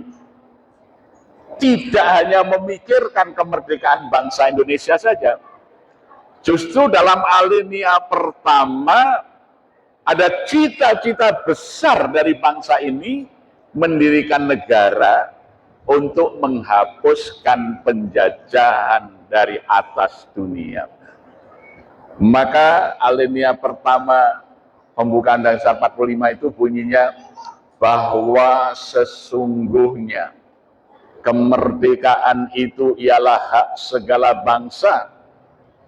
S1: tidak hanya memikirkan kemerdekaan bangsa Indonesia saja. Justru dalam alinea pertama ada cita-cita besar dari bangsa ini mendirikan negara untuk menghapuskan penjajahan dari atas dunia. Maka alinea pertama pembukaan Dasar 45 itu bunyinya bahwa sesungguhnya kemerdekaan itu ialah hak segala bangsa,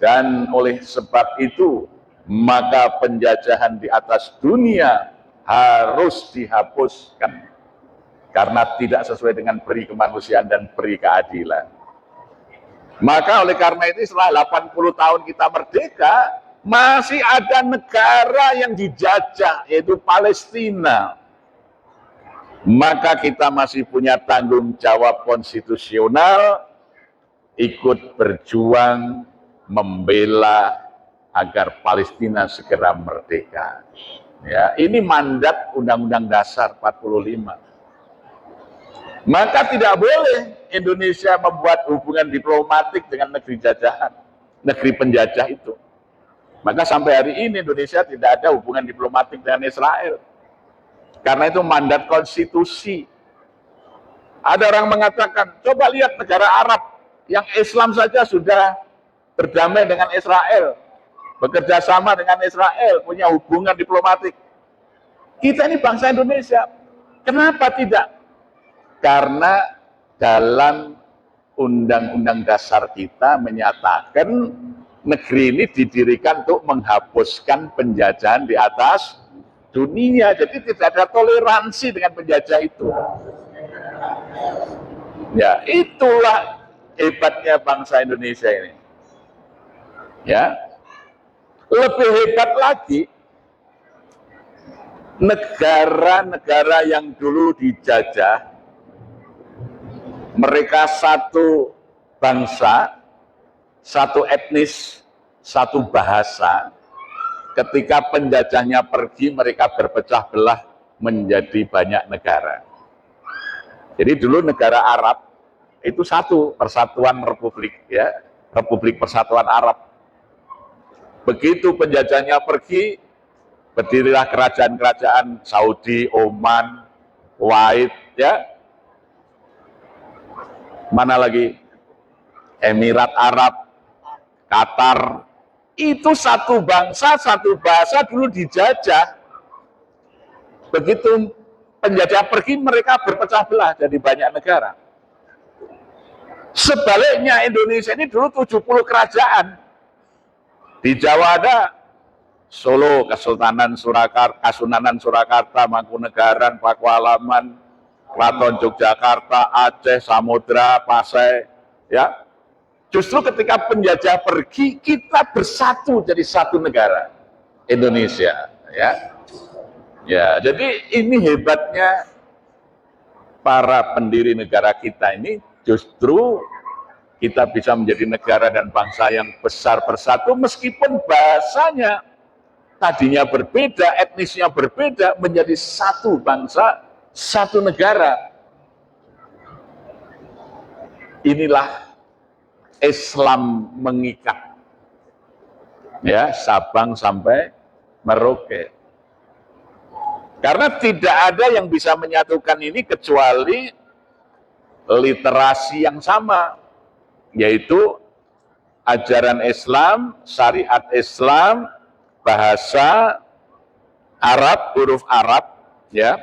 S1: dan oleh sebab itu maka penjajahan di atas dunia harus dihapuskan karena tidak sesuai dengan peri kemanusiaan dan peri keadilan. Maka oleh karena itu setelah 80 tahun kita merdeka, masih ada negara yang dijajah, yaitu Palestina. Maka kita masih punya tanggung jawab konstitusional ikut berjuang membela agar Palestina segera merdeka. Ya, ini mandat Undang-Undang Dasar 45. Maka tidak boleh Indonesia membuat hubungan diplomatik dengan negeri jajahan, negeri penjajah itu. Maka sampai hari ini Indonesia tidak ada hubungan diplomatik dengan Israel. Karena itu mandat konstitusi. Ada orang mengatakan, coba lihat negara Arab yang Islam saja sudah berdamai dengan Israel, bekerja sama dengan Israel, punya hubungan diplomatik. Kita ini bangsa Indonesia, kenapa tidak? Karena dalam Undang-Undang Dasar kita menyatakan negeri ini didirikan untuk menghapuskan penjajahan di atas dunia. Jadi tidak ada toleransi dengan penjajah itu. Ya, itulah hebatnya bangsa Indonesia ini. Ya, lebih hebat lagi, negara-negara yang dulu dijajah, mereka satu bangsa, satu etnis, satu bahasa. Ketika penjajahnya pergi, mereka berpecah belah menjadi banyak negara. Jadi dulu negara Arab itu satu, Persatuan Republik, ya, Republik Persatuan Arab. Begitu penjajahnya pergi, berdirilah kerajaan-kerajaan Saudi, Oman, Kuwait, ya, mana lagi, Emirat Arab, Qatar. Itu satu bangsa, satu bahasa dulu dijajah. Begitu penjajah pergi, mereka berpecah belah jadi banyak negara. Sebaliknya Indonesia ini dulu 70 kerajaan. Di Jawa ada Solo, Kesultanan Surakarta, Kasunanan Surakarta, Mangkunegaran, Pakualaman, Keraton Yogyakarta, Aceh, Samudra, Pasai, ya. Justru ketika penjajah pergi, kita bersatu jadi satu negara, Indonesia, ya. Ya, jadi ini hebatnya para pendiri negara kita ini, justru kita bisa menjadi negara dan bangsa yang besar bersatu meskipun bahasanya tadinya berbeda, etnisnya berbeda, menjadi satu bangsa, satu negara. Inilah Islam mengikat, ya, Sabang sampai Merauke. Karena tidak ada yang bisa menyatukan ini kecuali literasi yang sama, yaitu ajaran Islam, syariat Islam, bahasa Arab, huruf Arab, ya,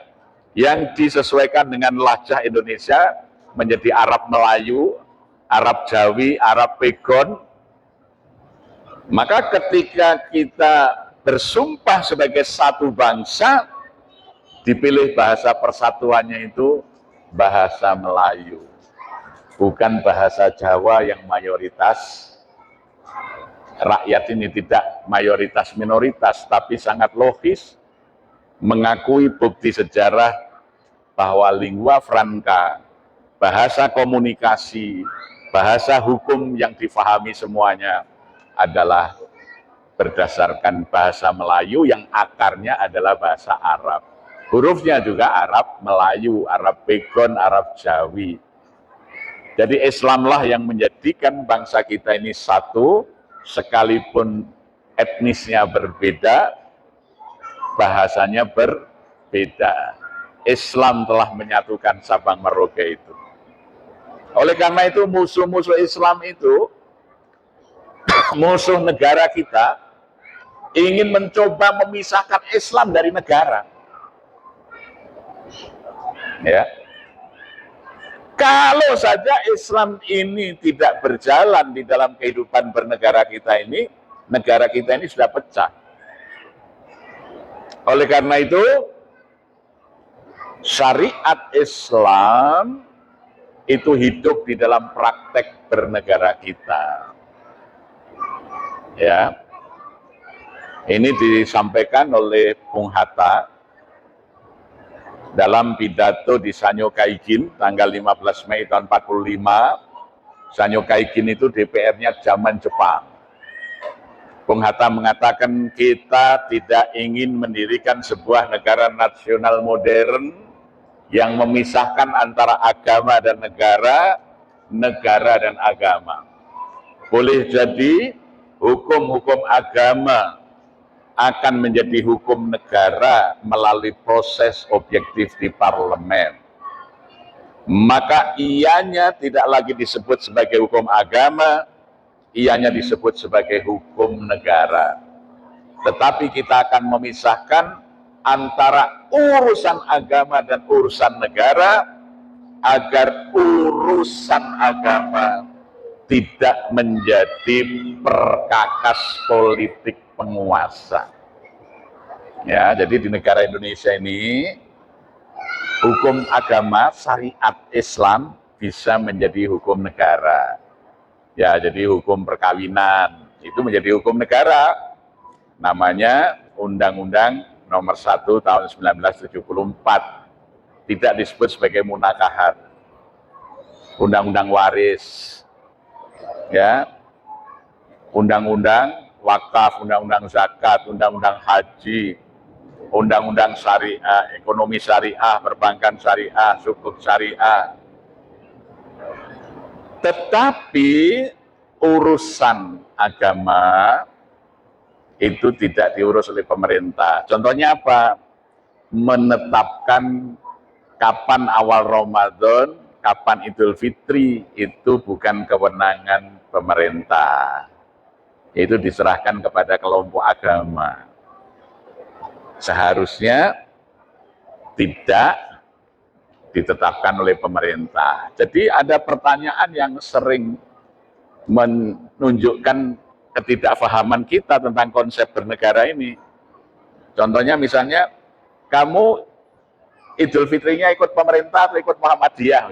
S1: yang disesuaikan dengan lahjah Indonesia menjadi Arab Melayu, Arab Jawi, Arab Pegon. Maka ketika kita bersumpah sebagai satu bangsa, dipilih bahasa persatuannya itu bahasa Melayu, bukan bahasa Jawa yang mayoritas rakyat ini tidak mayoritas minoritas, tapi sangat logis mengakui bukti sejarah bahwa lingua franca, bahasa komunikasi, bahasa hukum yang difahami semuanya adalah berdasarkan bahasa Melayu yang akarnya adalah bahasa Arab. Hurufnya juga Arab Melayu, Arab Pegon, Arab Jawi. Jadi Islamlah yang menjadikan bangsa kita ini satu, sekalipun etnisnya berbeda, bahasanya berbeda. Islam telah menyatukan Sabang Merauke itu. Oleh karena itu musuh-musuh Islam itu, musuh negara kita, ingin mencoba memisahkan Islam dari negara. Ya, kalau saja Islam ini tidak berjalan di dalam kehidupan bernegara kita ini, negara kita ini sudah pecah. Oleh karena itu, syariat Islam itu hidup di dalam praktek bernegara kita. Ya, ini disampaikan oleh Bung Hatta dalam pidato di Sanyo Kaigin tanggal 15 Mei tahun 45. Sanyo Kaigin itu DPR-nya zaman Jepang. Bung Hatta mengatakan kita tidak ingin mendirikan sebuah negara nasional modern yang memisahkan antara agama dan negara, negara dan agama. Boleh jadi hukum-hukum agama akan menjadi hukum negara melalui proses objektif di parlemen. Maka ianya tidak lagi disebut sebagai hukum agama, ianya disebut sebagai hukum negara. Tetapi kita akan memisahkan antara urusan agama dan urusan negara, agar urusan agama tidak menjadi perkakas politik penguasa. Ya, jadi di negara Indonesia ini hukum agama syariat Islam bisa menjadi hukum negara. Ya, jadi hukum perkawinan itu menjadi hukum negara. Namanya Undang-Undang Nomor 1 Tahun 1974. Tidak disebut sebagai munakahat. Undang-undang waris. Ya. Undang-undang wakaf, undang-undang zakat, undang-undang haji, undang-undang syariah, ekonomi syariah, perbankan syariah, sukuk syariah. Tetapi urusan agama itu tidak diurus oleh pemerintah. Contohnya apa? Menetapkan kapan awal Ramadan, kapan Idul Fitri, itu bukan kewenangan pemerintah. Itu diserahkan kepada kelompok agama. Seharusnya tidak ditetapkan oleh pemerintah. Jadi ada pertanyaan yang sering menunjukkan ketidakfahaman kita tentang konsep bernegara ini. Contohnya misalnya, kamu Idul Fitrinya ikut pemerintah atau ikut Muhammadiyah?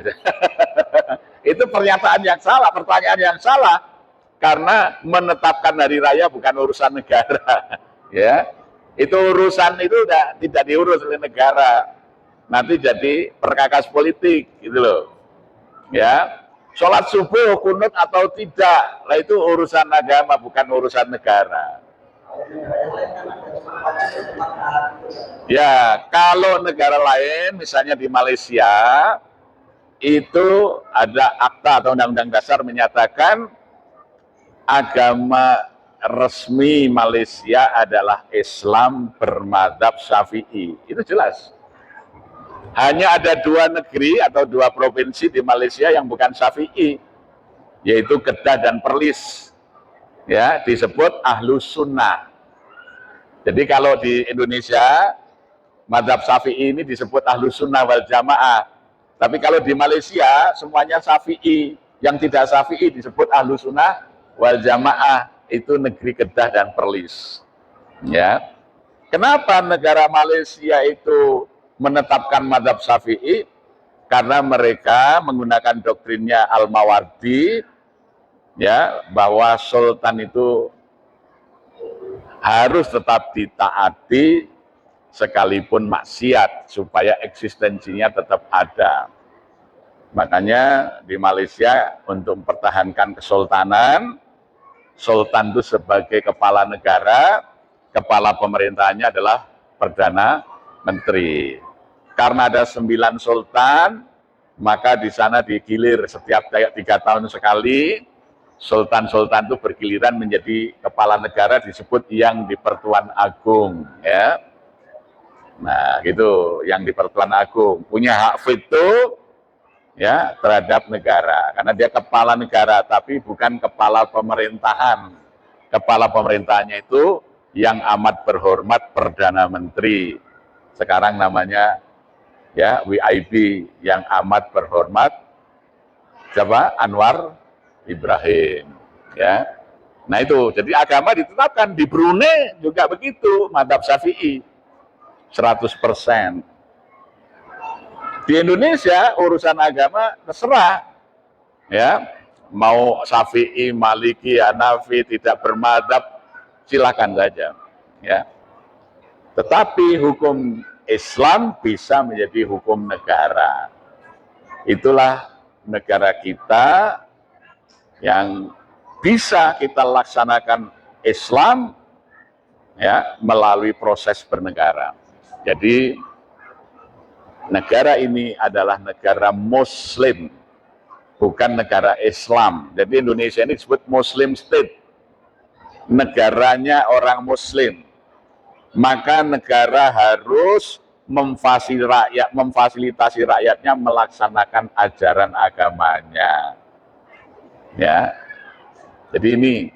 S1: Itu pernyataan yang salah, pertanyaan yang salah, karena menetapkan hari raya bukan urusan negara. Ya, itu urusan itu tidak diurus oleh negara. Nanti jadi perkakas politik, gitu loh. Ya, sholat subuh kunut atau tidak, lah itu urusan agama, bukan urusan negara. Ya, kalau negara lain, misalnya di Malaysia, itu ada akta atau undang-undang dasar menyatakan agama resmi Malaysia adalah Islam bermadzhab Syafi'i. Itu jelas. Hanya ada 2 negeri atau 2 provinsi di Malaysia yang bukan Syafi'i, yaitu Kedah dan Perlis. Ya, disebut Ahlus Sunnah. Jadi kalau di Indonesia, madzhab Syafi'i ini disebut Ahlus Sunnah wal Jamaah. Tapi kalau di Malaysia, semuanya Syafi'i. Yang tidak Syafi'i disebut Ahlus Sunnah wal Jamaah. Itu negeri Kedah dan Perlis. Ya. Kenapa negara Malaysia itu menetapkan madzhab Syafi'i? Karena mereka menggunakan doktrinnya Al-Mawardi, ya, bahwa sultan itu harus tetap ditaati sekalipun maksiat, supaya eksistensinya tetap ada. Makanya di Malaysia untuk mempertahankan kesultanan, sultan itu sebagai kepala negara, kepala pemerintahannya adalah Perdana Menteri. Karena ada 9 sultan, maka di sana digilir setiap 3 tahun sekali. Sultan-sultan itu bergiliran menjadi kepala negara, disebut yang di Pertuan Agung. Ya. Nah, gitu, yang di Pertuan Agung punya hak veto, ya, terhadap negara, karena dia kepala negara, tapi bukan kepala pemerintahan. Kepala pemerintahannya itu yang amat berhormat Perdana Menteri. Sekarang namanya, ya, WIB, yang amat berhormat siapa? Anwar Ibrahim. Ya. Nah itu, jadi agama ditetapkan. Di Brunei juga begitu, madzhab Syafi'i 100%. Di Indonesia urusan agama terserah, ya, mau Syafi'i, Maliki, Hanafi, tidak bermadzhab, silakan saja, ya. Tetapi hukum Islam bisa menjadi hukum negara. Itulah negara kita yang bisa kita laksanakan Islam, ya, melalui proses bernegara. Jadi negara ini adalah negara Muslim, bukan negara Islam. Jadi Indonesia ini disebut Muslim State, negaranya orang Muslim. Maka negara harus memfasilitasi rakyatnya melaksanakan ajaran agamanya. Ya, jadi ini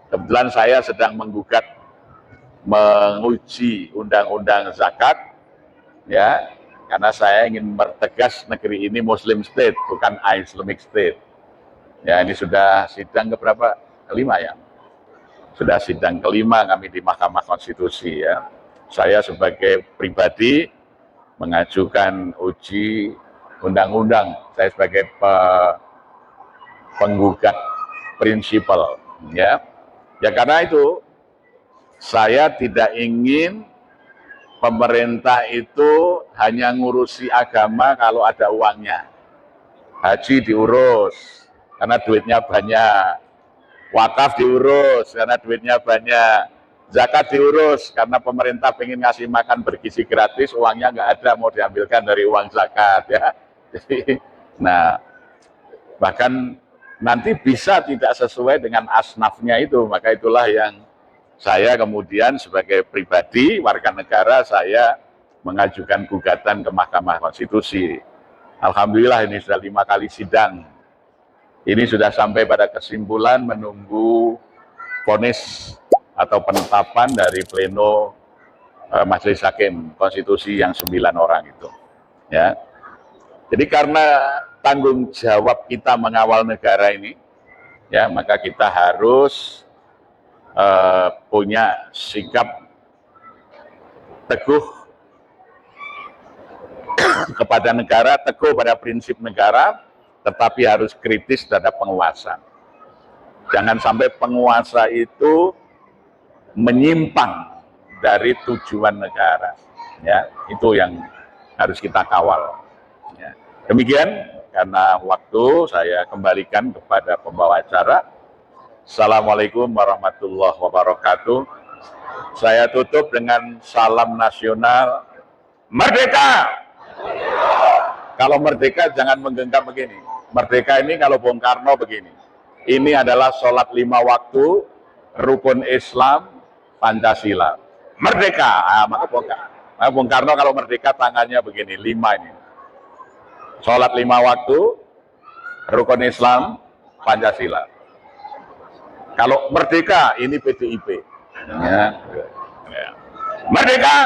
S1: kebetulan saya sedang menguji undang-undang zakat, ya, karena saya ingin mempertegas negeri ini Muslim State, bukan Islamic State. Ya, ini sudah sidang keberapa? Kelima, ya. Sudah sidang kelima kami di Mahkamah Konstitusi, ya. Saya sebagai pribadi mengajukan uji undang-undang. Saya sebagai penggugat prinsipal, ya. Ya karena itu saya tidak ingin pemerintah itu hanya ngurusi agama kalau ada uangnya. Haji diurus karena duitnya banyak, wakaf diurus karena duitnya banyak, zakat diurus karena pemerintah pengen ngasih makan bergizi gratis, uangnya nggak ada, mau diambilkan dari uang zakat ya. Jadi, nah bahkan nanti bisa tidak sesuai dengan asnafnya itu, maka itulah yang saya kemudian sebagai pribadi warga negara saya mengajukan gugatan ke Mahkamah Konstitusi. Alhamdulillah ini sudah 5 kali sidang. Ini sudah sampai pada kesimpulan menunggu vonis atau penetapan dari pleno Majelis Hakim Konstitusi yang 9 orang itu. Ya. Jadi karena tanggung jawab kita mengawal negara ini, ya maka kita harus punya sikap teguh kepada negara, teguh pada prinsip negara, tetapi harus kritis terhadap penguasa. Jangan sampai penguasa itu menyimpang dari tujuan negara. Ya, itu yang harus kita kawal. Ya. Demikian, karena waktu saya kembalikan kepada pembawa acara. Assalamualaikum warahmatullahi wabarakatuh. Saya tutup dengan salam nasional, merdeka! Kalau merdeka jangan menggenggam begini. Merdeka ini kalau Bung Karno begini. Ini adalah sholat 5 waktu, rukun Islam, Pancasila. Merdeka! Maka Bung Karno kalau merdeka tangannya begini, 5 ini. Sholat 5 waktu, rukun Islam, Pancasila. Kalau merdeka, ini PDIP. Ya. Ya. Merdeka!